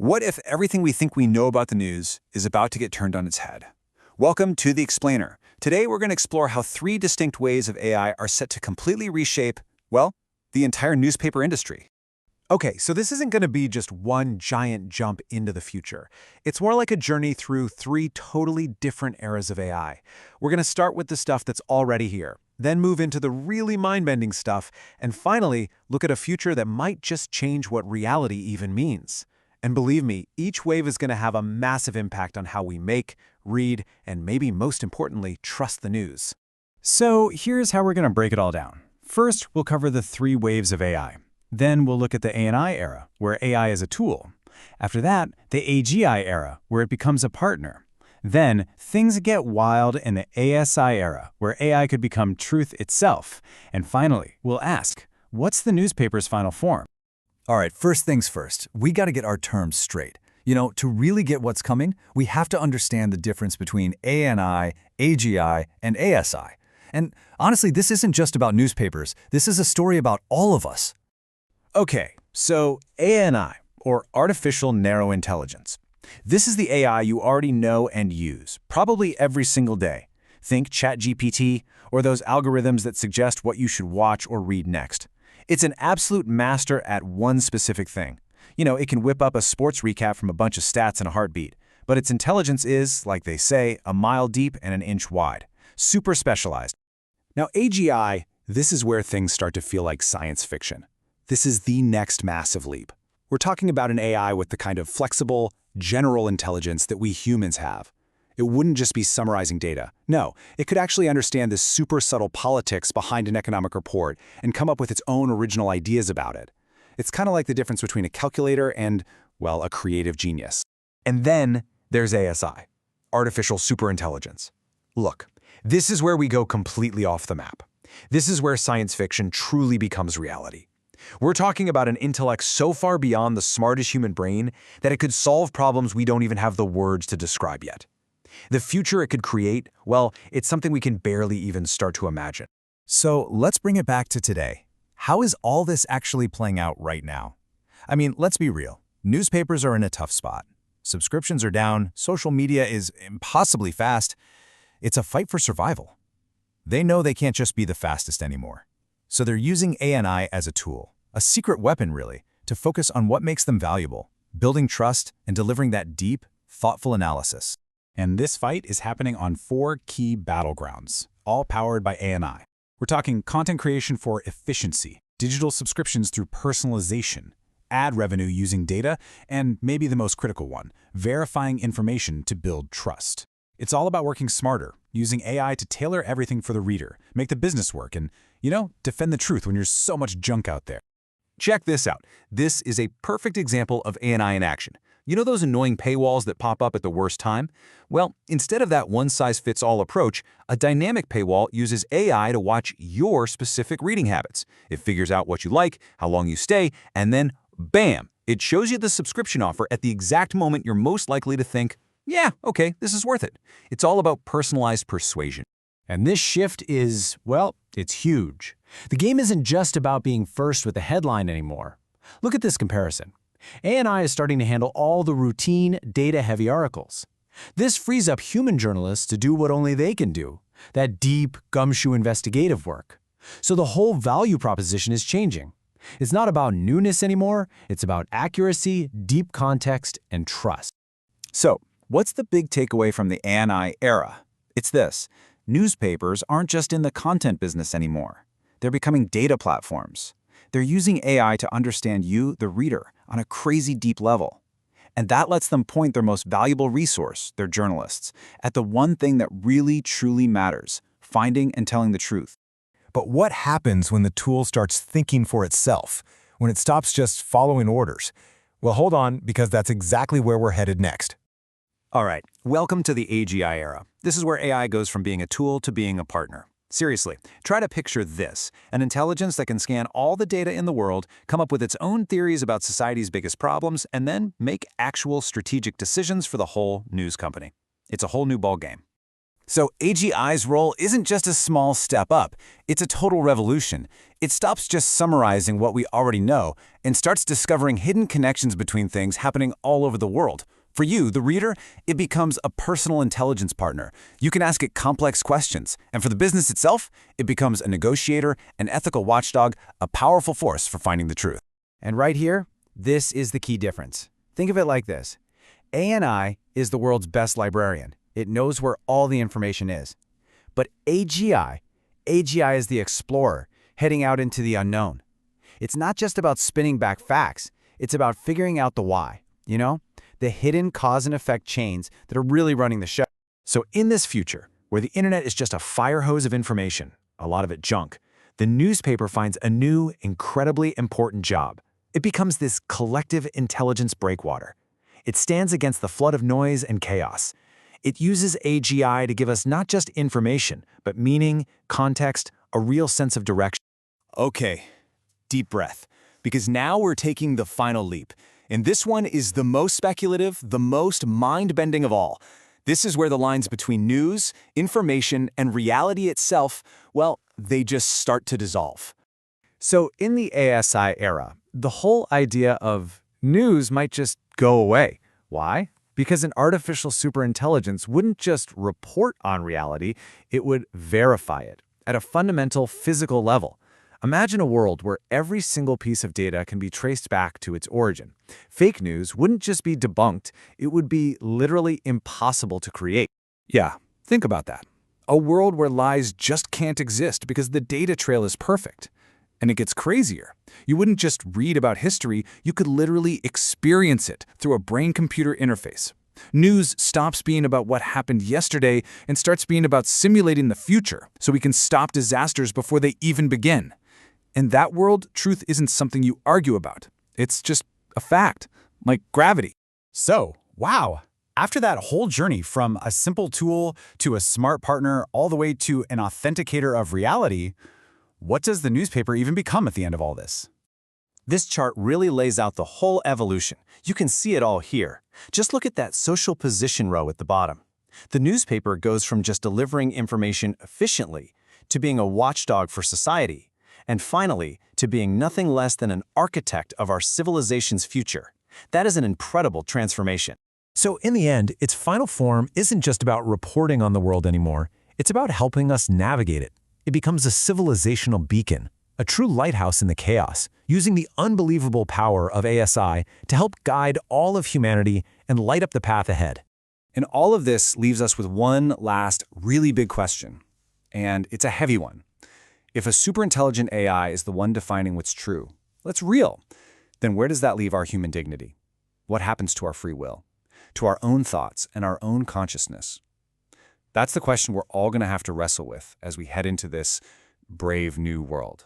What if everything we think we know about the news is about to get turned on its head? Welcome to The Explainer. Today we're going to explore how three distinct ways of AI are set to completely reshape, well, the entire newspaper industry. Okay, so this isn't going to be just one giant jump into the future. It's more like a journey through three totally different eras of AI. We're going to start with the stuff that's already here, then move into the really mind-bending stuff, and finally look at a future that might just change what reality even means. And believe me, each wave is going to have a massive impact on how we make, read, and maybe most importantly, trust the news. So here's how we're going to break it all down. First, we'll cover the three waves of AI. Then we'll look at the ANI era, where AI is a tool. After that, the AGI era, where it becomes a partner. Then, things get wild in the ASI era, where AI could become truth itself. And finally, we'll ask, what's the newspaper's final form? All right, first things first, we got to get our terms straight. To really get what's coming, we have to understand the difference between ANI, AGI, and ASI. And honestly, this isn't just about newspapers. This is a story about all of us. Okay, so ANI, or Artificial Narrow Intelligence. This is the AI you already know and use, probably every single day. Think ChatGPT, or those algorithms that suggest what you should watch or read next. It's an absolute master at one specific thing. It can whip up a sports recap from a bunch of stats in a heartbeat. But its intelligence is, like they say, a mile deep and an inch wide. Super specialized. Now AGI, this is where things start to feel like science fiction. This is the next massive leap. We're talking about an AI with the kind of flexible, general intelligence that we humans have. It wouldn't just be summarizing data. No, it could actually understand the super subtle politics behind an economic report and come up with its own original ideas about it. It's kind of like the difference between a calculator and, well, a creative genius. And then there's ASI, Artificial Superintelligence. Look, this is where we go completely off the map. This is where science fiction truly becomes reality. We're talking about an intellect so far beyond the smartest human brain that it could solve problems we don't even have the words to describe yet. The future it could create, well, it's something we can barely even start to imagine. So let's bring it back to today. How is all this actually playing out right now? I mean, let's be real. Newspapers are in a tough spot. Subscriptions are down, social media is impossibly fast. It's a fight for survival. They know they can't just be the fastest anymore. So they're using ANI as a tool, a secret weapon really, to focus on what makes them valuable, building trust and delivering that deep, thoughtful analysis. And this fight is happening on four key battlegrounds, all powered by ANI. We're talking content creation for efficiency, digital subscriptions through personalization, ad revenue using data, and maybe the most critical one, verifying information to build trust. It's all about working smarter, using AI to tailor everything for the reader, make the business work, and, defend the truth when there's so much junk out there. Check this out. This is a perfect example of ANI in action. Those annoying paywalls that pop up at the worst time? Well, instead of that one-size-fits-all approach, a dynamic paywall uses AI to watch your specific reading habits. It figures out what you like, how long you stay, and then, bam, it shows you the subscription offer at the exact moment you're most likely to think, yeah, okay, this is worth it. It's all about personalized persuasion. And this shift is, well, it's huge. The game isn't just about being first with the headline anymore. Look at this comparison. ANI is starting to handle all the routine, data-heavy articles. This frees up human journalists to do what only they can do, that deep, gumshoe investigative work. So the whole value proposition is changing. It's not about newness anymore, it's about accuracy, deep context, and trust. So, what's the big takeaway from the ANI era? It's this. Newspapers aren't just in the content business anymore. They're becoming data platforms. They're using AI to understand you, the reader, on a crazy deep level. And that lets them point their most valuable resource, their journalists, at the one thing that really, truly matters, finding and telling the truth. But what happens when the tool starts thinking for itself, when it stops just following orders? Well, hold on, because that's exactly where we're headed next. All right, welcome to the AGI era. This is where AI goes from being a tool to being a partner. Seriously, try to picture this, an intelligence that can scan all the data in the world, come up with its own theories about society's biggest problems, and then make actual strategic decisions for the whole news company. It's a whole new ballgame. So AGI's role isn't just a small step up, it's a total revolution. It stops just summarizing what we already know and starts discovering hidden connections between things happening all over the world. For you, the reader, it becomes a personal intelligence partner. You can ask it complex questions. And for the business itself, it becomes a negotiator, an ethical watchdog, a powerful force for finding the truth. And right here, this is the key difference. Think of it like this. AI is the world's best librarian. It knows where all the information is. But AGI is the explorer, heading out into the unknown. It's not just about spinning back facts. It's about figuring out the why, the hidden cause and effect chains that are really running the show. So in this future, where the internet is just a fire hose of information, a lot of it junk, the newspaper finds a new, incredibly important job. It becomes this collective intelligence breakwater. It stands against the flood of noise and chaos. It uses AGI to give us not just information, but meaning, context, a real sense of direction. Okay, deep breath, because now we're taking the final leap. And this one is the most speculative, the most mind-bending of all. This is where the lines between news, information, and reality itself, well, they just start to dissolve. So in the ASI era, the whole idea of news might just go away. Why? Because an artificial superintelligence wouldn't just report on reality, it would verify it at a fundamental physical level. Imagine a world where every single piece of data can be traced back to its origin. Fake news wouldn't just be debunked, it would be literally impossible to create. Yeah, think about that. A world where lies just can't exist because the data trail is perfect. And it gets crazier. You wouldn't just read about history, you could literally experience it through a brain-computer interface. News stops being about what happened yesterday and starts being about simulating the future so we can stop disasters before they even begin. In that world, truth isn't something you argue about. It's just a fact, like gravity. So, wow. After that whole journey from a simple tool to a smart partner all the way to an authenticator of reality, what does the newspaper even become at the end of all this? This chart really lays out the whole evolution. You can see it all here. Just look at that social position row at the bottom. The newspaper goes from just delivering information efficiently to being a watchdog for society, and finally, to being nothing less than an architect of our civilization's future. That is an incredible transformation. So in the end, its final form isn't just about reporting on the world anymore. It's about helping us navigate it. It becomes a civilizational beacon, a true lighthouse in the chaos, using the unbelievable power of ASI to help guide all of humanity and light up the path ahead. And all of this leaves us with one last really big question, and it's a heavy one. If a superintelligent AI is the one defining what's true, what's real, then where does that leave our human dignity? What happens to our free will, to our own thoughts and our own consciousness? That's the question we're all going to have to wrestle with as we head into this brave new world.